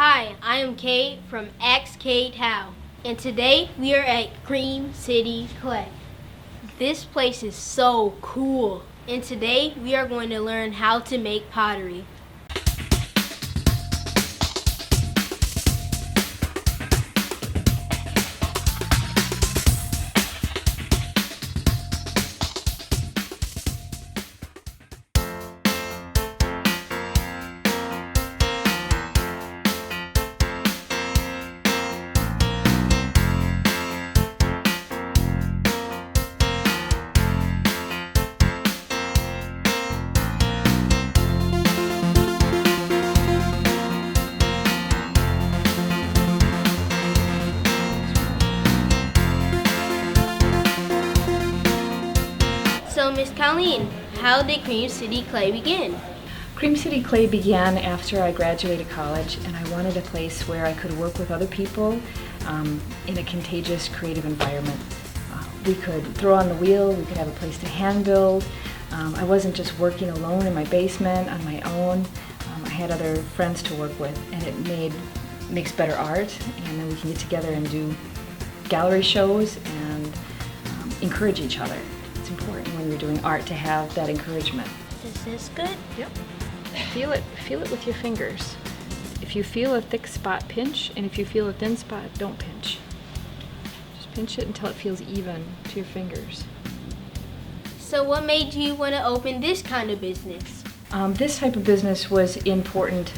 Hi, I am Cade from Ask Cade How, and today we are at Cream City Clay. This place is so cool, and today we are going to learn how to make pottery. So, Miss Colleen, how did Cream City Clay begin? Cream City Clay began after I graduated college, and I wanted a place where I could work with other people in a contagious, creative environment. We could throw on the wheel, we could have a place to hand build. I wasn't just working alone in my basement on my own. I had other friends to work with, and it makes better art, and then we can get together and do gallery shows and encourage each other. It's important when you're doing art to have that encouragement. Is this good? Yep. Feel it with your fingers. If you feel a thick spot, pinch, and if you feel a thin spot, don't pinch. Just pinch it until it feels even to your fingers. So what made you want to open this kind of business? This type of business was important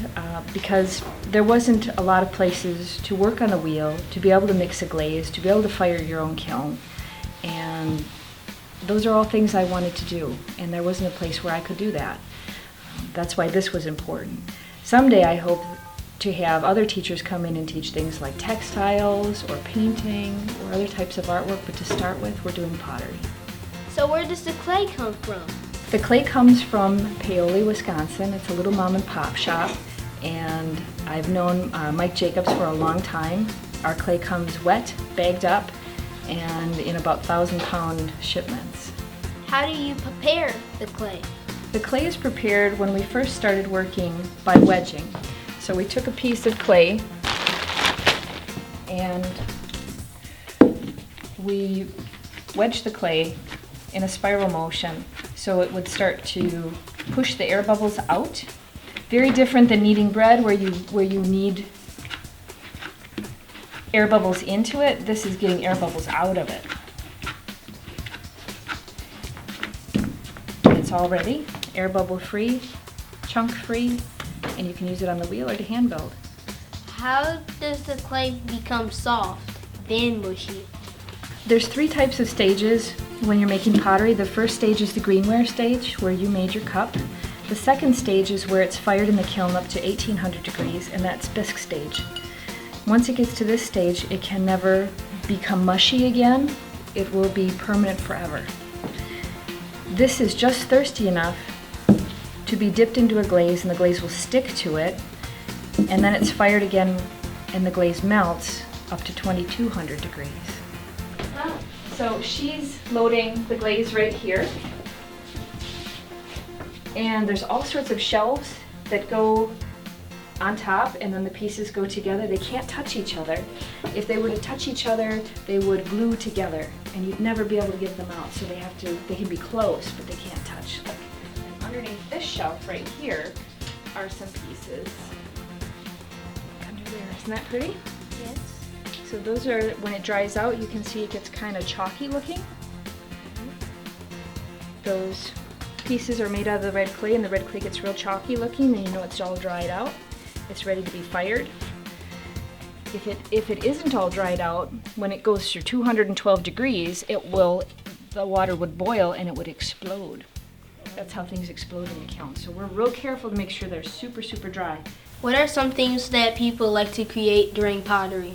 because there wasn't a lot of places to work on the wheel, to be able to mix a glaze, to be able to fire your own kiln. And those are all things I wanted to do, and there wasn't a place where I could do that. That's why this was important. Someday I hope to have other teachers come in and teach things like textiles or painting or other types of artwork, but to start with, we're doing pottery. So where does the clay come from? The clay comes from Paoli, Wisconsin. It's a little mom and pop shop, and I've known Mike Jacobs for a long time. Our clay comes wet, bagged up, and in about 1,000-pound shipments. How do you prepare the clay? The clay is prepared when we first started working by wedging. So we took a piece of clay and we wedged the clay in a spiral motion so it would start to push the air bubbles out. Very different than kneading bread where you need air bubbles into it. This is getting air bubbles out of it. It's all ready, air bubble free, chunk free, and you can use it on the wheel or to hand build. How does the clay become soft, then mushy? There's 3 types of stages when you're making pottery. The first stage is the greenware stage, where you made your cup. The second stage is where it's fired in the kiln up to 1800 degrees, and that's bisque stage. Once it gets to this stage, it can never become mushy again. It will be permanent forever. This is just thirsty enough to be dipped into a glaze, and the glaze will stick to it, and then it's fired again and the glaze melts up to 2200 degrees. So she's loading the glaze right here, and there's all sorts of shelves that go on top, and then the pieces go together. They can't touch each other. If they were to touch each other, they would glue together, and you'd never be able to get them out. So they can be close, but they can't touch. And underneath this shelf right here are some pieces under there. Isn't that pretty? Yes. So those are, when it dries out, you can see it gets kind of chalky looking. Those pieces are made out of the red clay, and the red clay gets real chalky looking, and you know it's all dried out. It's ready to be fired. If it isn't all dried out, when it goes through 212 degrees, the water would boil and it would explode. That's how things explode in the kiln. So we're real careful to make sure they're super, super dry. What are some things that people like to create during pottery?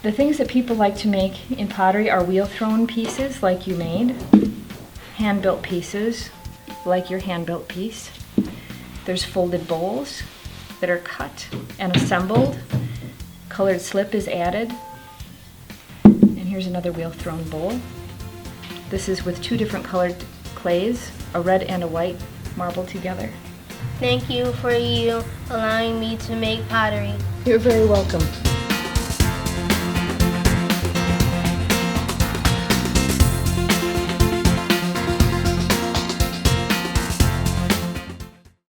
The things that people like to make in pottery are wheel-thrown pieces like you made, hand-built pieces like your hand-built piece. There's folded bowls that are cut and assembled. Colored slip is added. And here's another wheel-thrown bowl. This is with 2 different colored clays, a red and a white, marbled together. Thank you for allowing me to make pottery. You're very welcome.